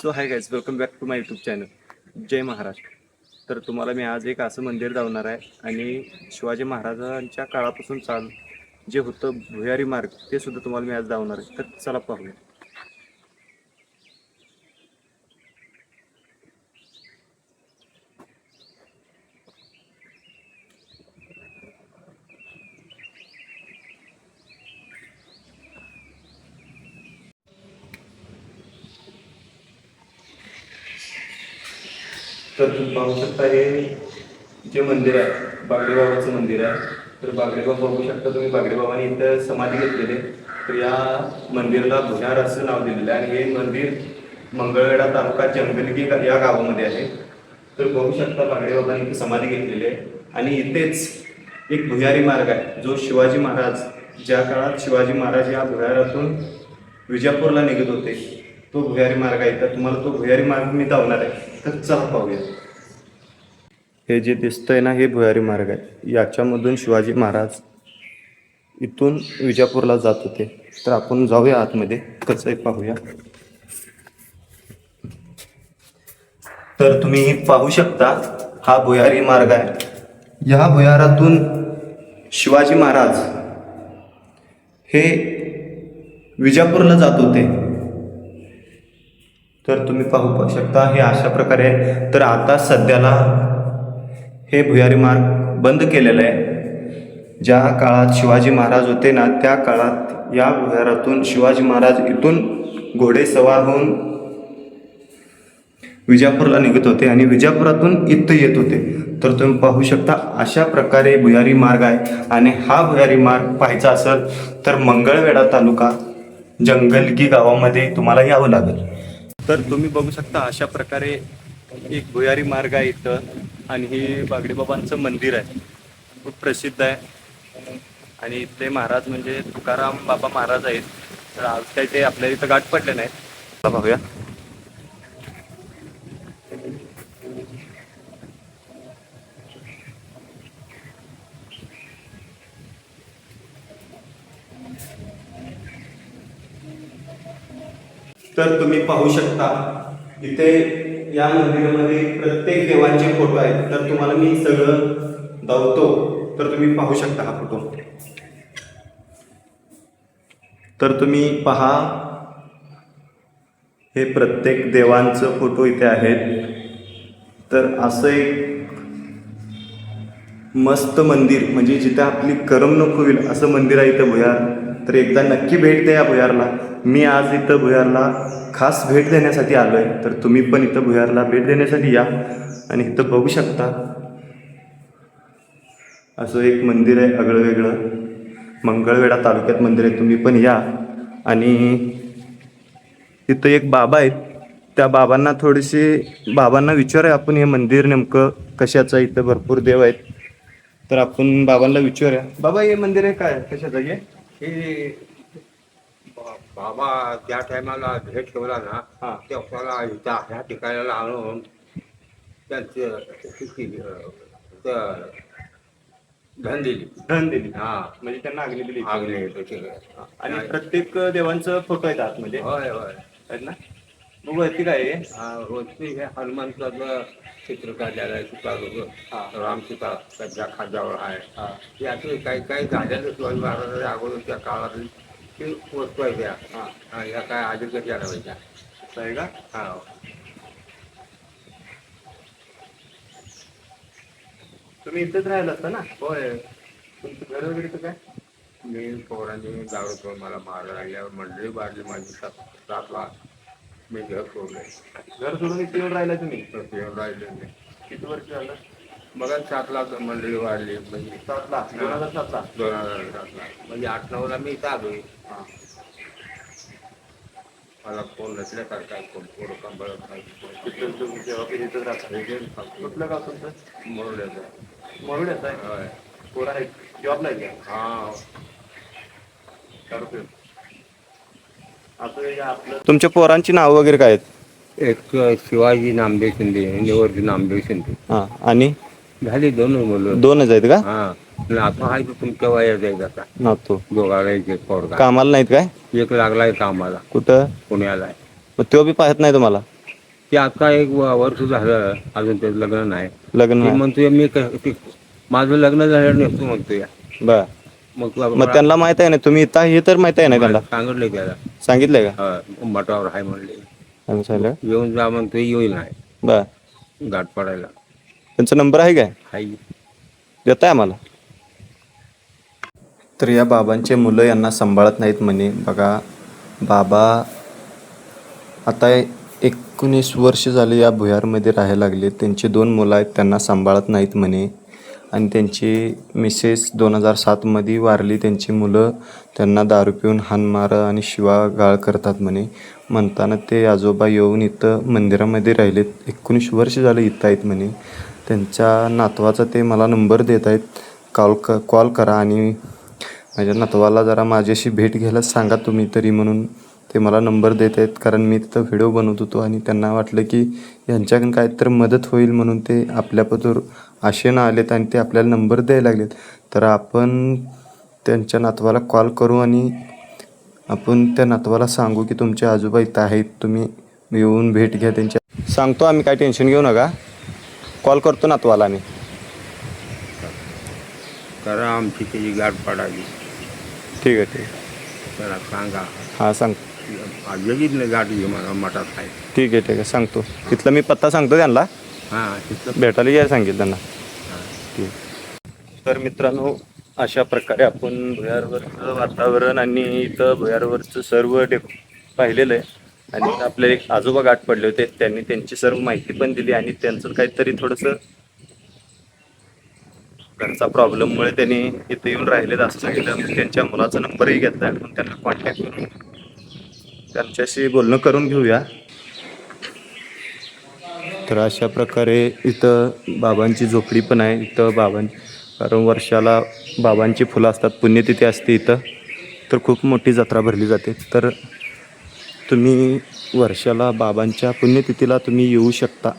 So hi guys, welcome back to my YouTube channel जय महाराष्ट्र. तर तुम्हाला मी आज एक असं मंदिर दावणार आहे आणि शिवाजी महाराजांच्या काळापासून जे होतं भुयारी मार्ग ते सुद्धा तुम्हाला मी आज दावणार आहे. तर चला पाहूया. तर तुम्ही पाहू शकता हे जे मंदिर आहे बागडे बाबाचं मंदिर आहे. तर बागडे बाबा बघू शकता तुम्ही, बागडे बाबांनी इथं समाधी घेतलेली. तर या मंदिराला भुयार असं नाव दिलेलं आहे आणि हे मंदिर मंगळवेढा तालुका जंगलगी या गावामध्ये आहे. तर बघू शकता बागडे बाबांनी इथे समाधी घेतलेली आहे आणि इथेच एक भुयारी मार्ग आहे जो शिवाजी महाराज, ज्या काळात शिवाजी महाराज या भुयारातून विजापूरला निघत होते तो भुयारी मार्ग आहे. तर तुम्हाला तो भुयारी मार्ग मी दावणार आहे. तर चला पाहूया. हे जे दिसतंय ना हे भुयारी मार्ग आहे. याच्यामधून शिवाजी महाराज इथून विजापूरला जात होते. तर आपण जाऊया आतमध्ये, कसं आहे पाहूया. तर तुम्ही पाहू शकता हा भुयारी मार्ग आहे. या भुयारातून शिवाजी महाराज हे विजापूरला जात होते. तर तुम्ही पाहू शकता हे अशा प्रकारे आहे. तर आता सध्याला हे भुयारी मार्ग बंद केलेलं आहे. ज्या काळात शिवाजी महाराज होते ना त्या काळात या भुयारातून शिवाजी महाराज इथून घोडेसवार होऊन विजापूरला निघत होते आणि विजापुरातून इथं येत होते. तर तुम्ही पाहू शकता अशा प्रकारे भुयारी मार्ग आहे. आणि हा भुयारी मार्ग पाहायचा असेल तर मंगळवेढा तालुका जंगलगी गावामध्ये तुम्हाला यावं लागेल. तर तुम्ही बघू शकता अशा प्रकारे एक भुयारी मार्ग आहे इथं आणि हे बागडे बाबांचं मंदिर आहे, खूप प्रसिद्ध आहे. आणि इथले महाराज म्हणजे तुकाराम बाबा महाराज आहेत. तर आज काही ते आपल्या इथं गाठ पडले नाहीत. पाहूया. तर तुम्ही पाहू शकता इथे या मंदिरामध्ये प्रत्येक देवांचे फोटो आहेत. तर तुम्हाला मी सगळं दावतो. तर तुम्ही पाहू शकता हा फोटो. तर तुम्ही पहा हे प्रत्येक देवांचं फोटो इथे आहेत. तर असं एक मस्त मंदिर म्हणजे जिथे आपली करमणूक होईल असं मंदिर आहे इथं भुयार. तर एकदा नक्की भेट द्या या भुयारला. मी आज इथं भुयारला खास भेट देण्यासाठी आलो आहे. तर तुम्ही पण इथं भुयारला भेट देण्यासाठी या. आणि इथं बघू शकता असं एक मंदिर आहे आगळं वेगळं. मंगळवेढा तालुक्यात मंदिर आहे. तुम्ही पण या. आणि इथं एक बाबा आहेत. त्या बाबांना विचारूया आपण हे मंदिर नेमकं कशाचं आहे. इथं भरपूर देव आहेत. तर आपण बाबांना विचारूया. बाबा हे मंदिर आहे काय कशाचं आहे? हे बाबा ज्या टायमाला भेट ठेवला ना हां तेव्हा ह्या ठिकाणाला आणून त्यांचं धन दिली. धन दिली. हा म्हणजे त्यांना आगली दिली. आग्नेय आणि प्रत्येक देवांचं फोटो आहेत आतमध्ये होय होय आहेत ना. मग वरती काय आहे? रोजची हे हनुमानचं चित्र काढलेलं आहे. हां. राम सीता सध्या खांद्यावर आहे. हां ते असं काही काही झालेलं शिवाजी महाराजांच्या अगोदरच्या काळातली ती वस्तू आहे त्या. हां ह्या काय अलीकडच्या ठेवायच्या. असं आहे का? हा तुम्ही इथेच राहिला असता ना. होय. तुमचं घर वगैरे तर काय? मी पोरांनी दारू मला मारायला लागल्यावर मंडळी वाढली माझी 7 लाख. मी घर सोडले. घर सोडून इथे येऊन राहिला तुम्ही? येऊन राहिले मी. किती वर्ष झालं? मग 7 लाख मंडळी वाढली म्हणजे 7 लाख 2007 ला. 2007 म्हणजे 8-9ला मी इथं आलोय. हां मला फोन नसल्यासारखा कोण पोरं सांभाळत नाही. तिथं तुम्ही जेव्हा की तिथंच राहता. कुठलं गाव तुमचं? मोरड्याचं. मरुड्यात आहे. होय. पोरं आहेत जॉबला आहे का? हा असं आपलं तुमच्या पोरांची नाव वगैरे काय आहेत? एक शिवाजी नामदेव शिंदे, निवर्ती नामदेव शिंदे. हां आणि झाली 2 मुलं. 2च आहेत का? हा नातू आहे तो तुमच्या वयाचा आहे आता. नातू दोघाला एक पोरगा. कामाला नाहीत काय? एक लागलाय कामाला कुठं? पुण्याला आहे. मग तो बी पाहत नाही तुम्हाला? ते आता एक वर्ष झालं अजून ते लग्न नाही. लग्न ते नाही. म्हणतोय मी माझं लग्न झालं नसतो म्हणतोय. बर. मग मग त्यांना माहित आहे ना तुम्ही इथं हे तर माहित आहे ना त्यांना सांगितलंय त्याला. सांगितलंय का? मठावर आहे म्हणले. आम्ही सांगितलं. येऊन जा म्हणतोय, येईल नाही बर. गाठ पडायला. त्यांचा नंबर आहे काय? हाय. देताय आम्हाला. तर या बाबांचे मुलं यांना सांभाळत नाहीत म्हणे. बघा बाबा आता 19 वर्ष झाले या भुयारमध्ये राहायला लागले. त्यांची 2 मुलं आहेत, त्यांना सांभाळत नाहीत म्हणे. आणि त्यांची मिसेस 2007मध्ये वारली. त्यांची मुलं त्यांना दारू पिऊन हाणमार आणि शिवागाळ करतात म्हणे. म्हणताना ते आजोबा येऊन इथं मंदिरामध्ये राहिलेत. 19 वर्ष झालं इथं आहेत म्हणे. त्यांच्या नातवाचा ते मला नंबर देत आहेत. कॉल करा आणि माझ्या नातवाला जरा माझ्याशी भेट घ्यायला सांगा तुम्ही तरी म्हणून ते मला नंबर देत आहेत. कारण मी तिथं व्हिडिओ बनवत होतो आणि त्यांना वाटलं की यांच्याकडून काहीतरी मदत होईल म्हणून ते आपल्यापतूर आशेनं आलेत आणि ते आपल्याला नंबर द्यायला लागलेत. तर आपण त्यांच्या नातवाला कॉल करू आणि आपण त्या नातवाला सांगू की तुमचे आजोबा इथं आहेत, तुम्ही येऊन भेट घ्या त्यांच्या. सांगतो आम्ही, काय टेन्शन घेऊ नका. कॉल करतो नातवाला आम्ही. करा आमची त्याची गाठ पडावी. ठीक आहे, ठीक आहे. त्याला सांगा. हां सांग. लगेच गाठ घे मला मठात आहे. ठीक आहे, ठीक आहे. सांगतो. तिथला मी पत्ता सांगतो त्यांना. हां तिथलं भेटायला यायला सांगेल त्यांना. ठीक. तर मित्रांनो, अशा प्रकारे आपण भुयारवरचं वातावरण आणि इथं भुयारवरचं सर्व पाहिलेलं आहे. आणि आपल्याला एक आजोबा गाठ पडले होते, त्यांनी त्यांची सर्व माहिती पण दिली आणि त्यांचं काहीतरी थोडंसं घरचा प्रॉब्लेममुळे त्यांनी इथे येऊन राहिलेत असं सांगितलं. त्यांच्या मुलाचा नंबरही घेतला, आपण त्यांना कॉन्टॅक्ट करून त्यांच्याशी बोलणं करून घेऊया. तर अशा प्रकारे इथं बाबांची झोपडी पण आहे. इथं कारण वर्षाला बाबांची फुलं असतात, पुण्यतिथी असते इथं. तर खूप मोठी जत्रा भरली जाते. तर तुम्ही वर्षाला बाबांच्या पुण्यतिथीला तुम्ही येऊ शकता.